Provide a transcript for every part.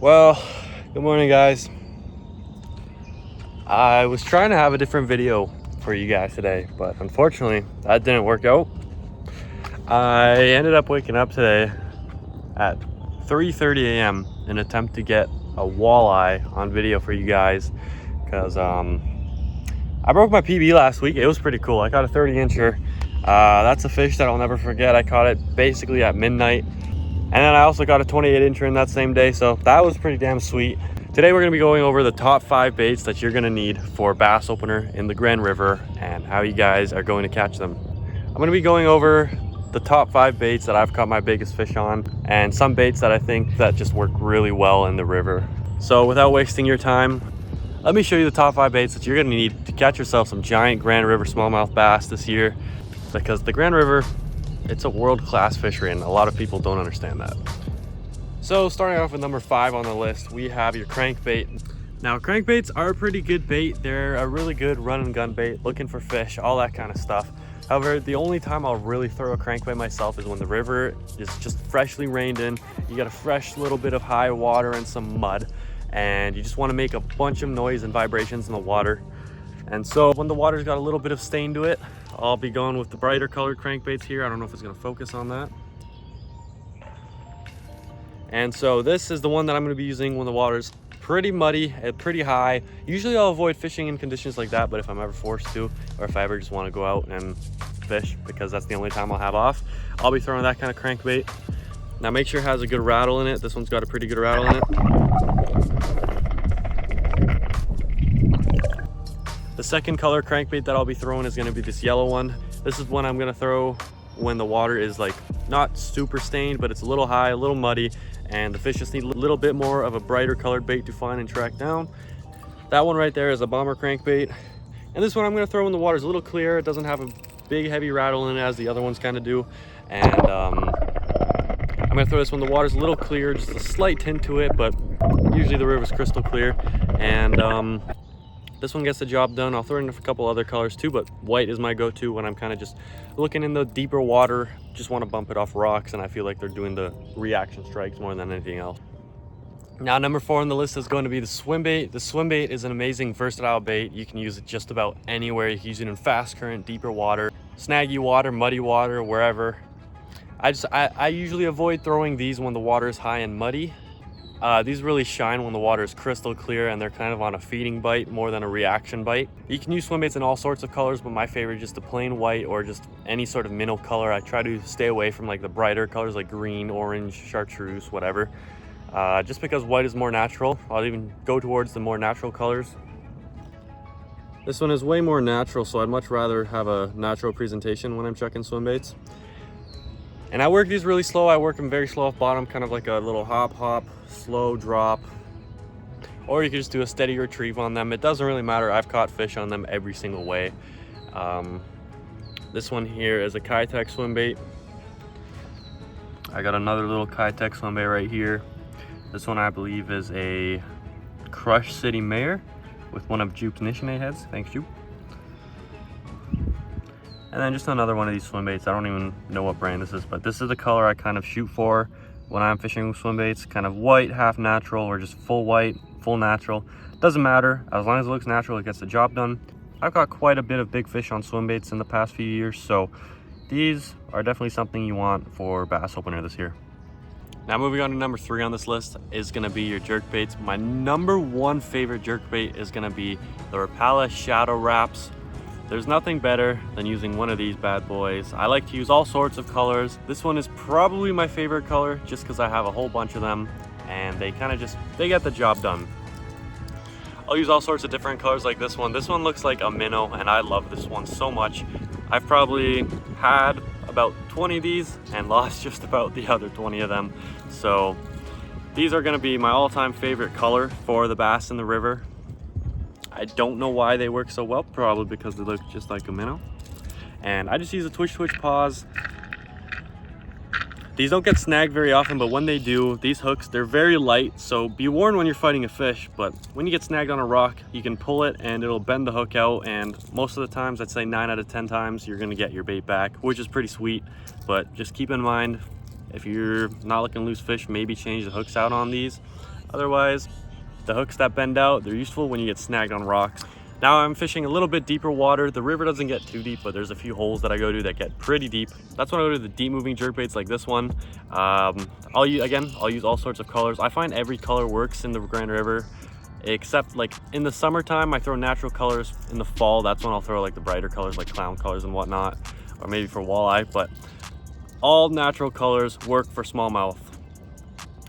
Well, good morning, guys. I was trying to have a different video for you guys today, but unfortunately that didn't work out. I ended up waking up today at 3:30 a.m. in an attempt to get a walleye on video for you guys because I broke my PB last week. It was pretty cool. I caught a 30-incher. That's a fish that I'll never forget. I caught it basically at midnight. And then I also got a 28-incher in that same day, so that was pretty damn sweet. Today we're going to be going over the top 5 baits that you're going to need for bass opener in the Grand River and how you guys are going to catch them. I'm going to be going over the top 5 baits that I've caught my biggest fish on and some baits that I think that just work really well in the river. So without wasting your time, let me show you the top 5 baits that you're going to need to catch yourself some giant Grand River smallmouth bass this year, because the Grand River, it's a world-class fishery and a lot of people don't understand that. So starting off with number 5 on the list, we have your crankbait. Now crankbaits are a pretty good bait. They're a really good run and gun bait, looking for fish, all that kind of stuff. However, the only time I'll really throw a crankbait myself is when the river is just freshly rained in. You got a fresh little bit of high water and some mud, and you just want to make a bunch of noise and vibrations in the water. And so when the water's got a little bit of stain to it, I'll be going with the brighter colored crankbaits here. I don't know if it's going to focus on that. And so this is the one that I'm going to be using when the water's pretty muddy and pretty high. Usually I'll avoid fishing in conditions like that, but if I'm ever forced to, or if I ever just want to go out and fish because that's the only time I'll have off, I'll be throwing that kind of crankbait. Now make sure it has a good rattle in it. This one's got a pretty good rattle in it. The second color crankbait that I'll be throwing is going to be this yellow one. This is one I'm going to throw when the water is like not super stained, but it's a little high, a little muddy, and the fish just need a little bit more of a brighter colored bait to find and track down. That one right there is a bomber crankbait. And this one I'm going to throw when the water's a little clear. It doesn't have a big heavy rattle in it as the other ones kind of do. And I'm going to throw this when the water's a little clear, just a slight tint to it, but usually the river's crystal clear. And this one gets the job done. I'll throw in a couple other colors too, but white is my go-to when I'm kind of just looking in the deeper water, just want to bump it off rocks, and I feel like they're doing the reaction strikes more than anything else. Now number 4 on the list is going to be the Swimbait. The Swimbait is an amazing versatile bait. You can use it just about anywhere. You can use it in fast current, deeper water, snaggy water, muddy water, wherever. I usually avoid throwing these when the water is high and muddy. These really shine when the water is crystal clear and they're kind of on a feeding bite more than a reaction bite. You can use swim baits in all sorts of colors, but my favorite is just the plain white or just any sort of minnow color. I try to stay away from like the brighter colors like green, orange, chartreuse, whatever. Just because white is more natural. I'll even go towards the more natural colors. This one is way more natural, so I'd much rather have a natural presentation when I'm chucking swim baits. And I work these really slow. I work them very slow off bottom, kind of like a little hop, slow drop. Or you can just do a steady retrieve on them. It doesn't really matter. I've caught fish on them every single way. This one here is a Kitech swim bait. I got another little Kitech swim bait right here. This one I believe is a Crush City Mayor with one of Juke's Nishinay heads. Thanks, Juke. And then just another one of these swim baits. I don't even know what brand this is, but this is the color I kind of shoot for when I'm fishing with swim baits. Kind of white, half natural, or just full white, full natural. Doesn't matter. As long as it looks natural, it gets the job done. I've got quite a bit of big fish on swim baits in the past few years, so these are definitely something you want for bass opener this year. Now moving on to number 3 on this list is going to be your jerkbaits. My number 1 favorite jerkbait is going to be the Rapala Shadow Wraps. There's nothing better than using one of these bad boys. I like to use all sorts of colors. This one is probably my favorite color just because I have a whole bunch of them and they kind of they get the job done. I'll use all sorts of different colors like this one. This one looks like a minnow and I love this one so much. I've probably had about 20 of these and lost just about the other 20 of them. So these are gonna be my all-time favorite color for the bass in the river. I don't know why they work so well, probably because they look just like a minnow. And I just use a twitch pause. These don't get snagged very often, but when they do, these hooks, they're very light, so be warned when you're fighting a fish, but when you get snagged on a rock, you can pull it and it'll bend the hook out, and most of the times, I'd say 9 out of 10 times, you're gonna get your bait back, which is pretty sweet. But just keep in mind, if you're not looking to lose fish, maybe change the hooks out on these. Otherwise, the hooks that bend out, they're useful when you get snagged on rocks. Now I'm fishing a little bit deeper water. The river doesn't get too deep, but there's a few holes that I go to that get pretty deep. That's when I go to the deep moving jerkbaits like this one. I'll use all sorts of colors. I find every color works in the Grand River, except like in the summertime, I throw natural colors. In the fall, that's when I'll throw like the brighter colors like clown colors and whatnot, or maybe for walleye, but all natural colors work for smallmouth.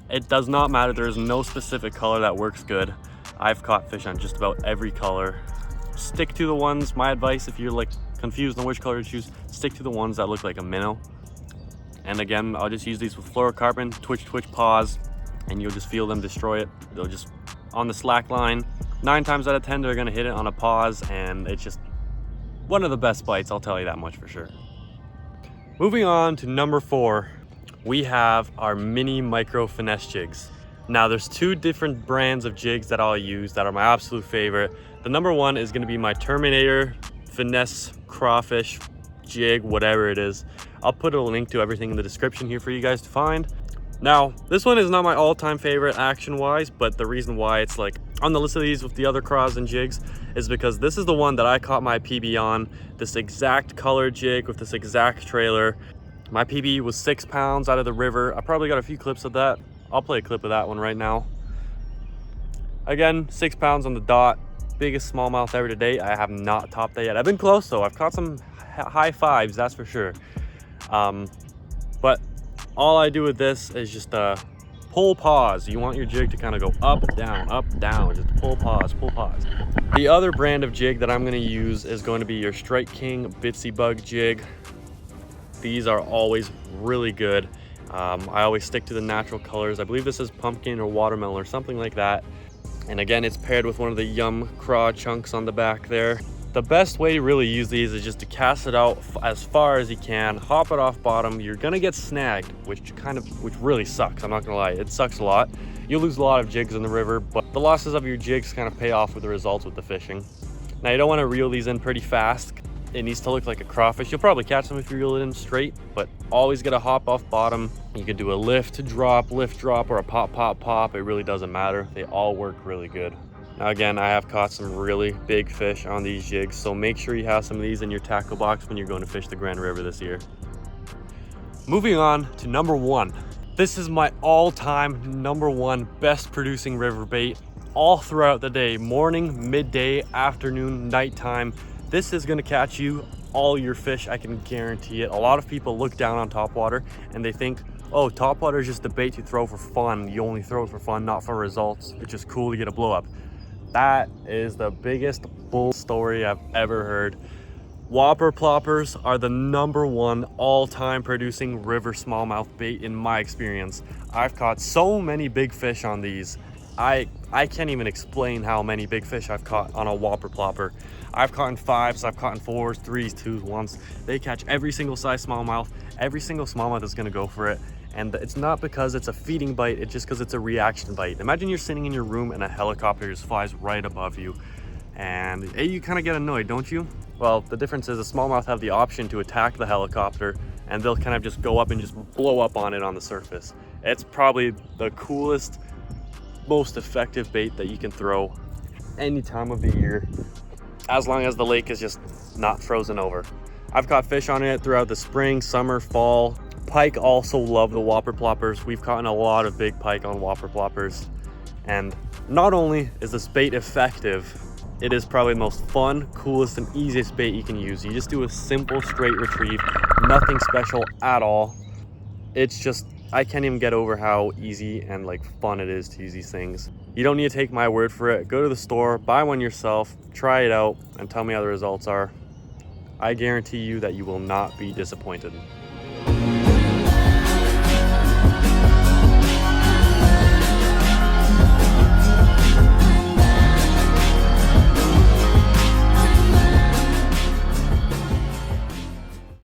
It does not matter. There is no specific color that works good. I've caught fish on just about every color. Stick to the ones, my advice, if you're like confused on which color to choose, stick to the ones that look like a minnow. And again, I'll just use these with fluorocarbon, twitch, pause, and you'll just feel them destroy it. They'll just, on the slack line, 9 times out of 10, they're gonna hit it on a pause, and it's just one of the best bites, I'll tell you that much for sure. Moving on to number 4, we have our mini micro finesse jigs. Now there's 2 different brands of jigs that I'll use that are my absolute favorite. The number 1 is going to be my Terminator finesse crawfish jig, whatever it is. I'll put a link to everything in the description here for you guys to find. Now this one is not my all-time favorite action wise, but the reason why it's like on the list of these with the other craws and jigs is because this is the one that I caught my PB on. This exact color jig with this exact trailer. My PB was 6 pounds out of the river. I probably got a few clips of that. I'll play a clip of that one right now. Again, 6 pounds on the dot. Biggest smallmouth ever to date. I have not topped that yet. I've been close though. I've caught some high fives, that's for sure. But all I do with this is just pull pause. You want your jig to kind of go up, down, just pull pause, pull pause. The other brand of jig that I'm going to use is going to be your Strike King Bitsy Bug jig. These are always really good. I always stick to the natural colors. I believe this is pumpkin or watermelon or something like that. And again, it's paired with one of the Yum craw chunks on the back there. The best way to really use these is just to cast it out as far as you can, hop it off bottom. You're gonna get snagged, which really sucks. I'm not gonna lie, it sucks a lot. You'll lose a lot of jigs in the river, but the losses of your jigs kind of pay off with the results with the fishing. Now you don't want to reel these in pretty fast. It needs to look like a crawfish. You'll probably catch them if you reel it in straight, but always get a hop off bottom. You can do a lift drop, or a pop. It really doesn't matter. They all work really good. Now again, I have caught some really big fish on these jigs, so make sure you have some of these in your tackle box when you're going to fish the Grand River this year. Moving on to number 1. This is my all-time number 1 best producing river bait all throughout the day, morning, midday, afternoon, nighttime. This is gonna catch you all your fish, I can guarantee it. A lot of people look down on topwater and they think, oh, topwater is just a bait you throw for fun. You only throw it for fun, not for results. It's just cool to get a blow up. That is the biggest bull story I've ever heard. Whopper ploppers are the number 1 all-time producing river smallmouth bait in my experience. I've caught so many big fish on these. I can't even explain how many big fish I've caught on a whopper plopper. I've caught in 5s, I've caught in 4s, 3s, 2s, 1s. They catch every single size smallmouth. Every single smallmouth is gonna go for it. And it's not because it's a feeding bite, it's just because it's a reaction bite. Imagine you're sitting in your room and a helicopter just flies right above you. And hey, you kind of get annoyed, don't you? Well, the difference is the smallmouth have the option to attack the helicopter and they'll kind of just go up and just blow up on it on the surface. It's probably the coolest, most effective bait that you can throw any time of the year, as long as the lake is just not frozen over. I've caught fish on it throughout the spring, summer, fall. Pike also love the whopper ploppers. We've caught a lot of big pike on whopper ploppers. And not only is this bait effective, it is probably the most fun, coolest, and easiest bait you can use. You just do a simple straight retrieve, nothing special at all. It's just, I can't even get over how easy and like fun it is to use these things. You don't need to take my word for it. Go to the store, buy one yourself, try it out, and tell me how the results are. I guarantee you that you will not be disappointed.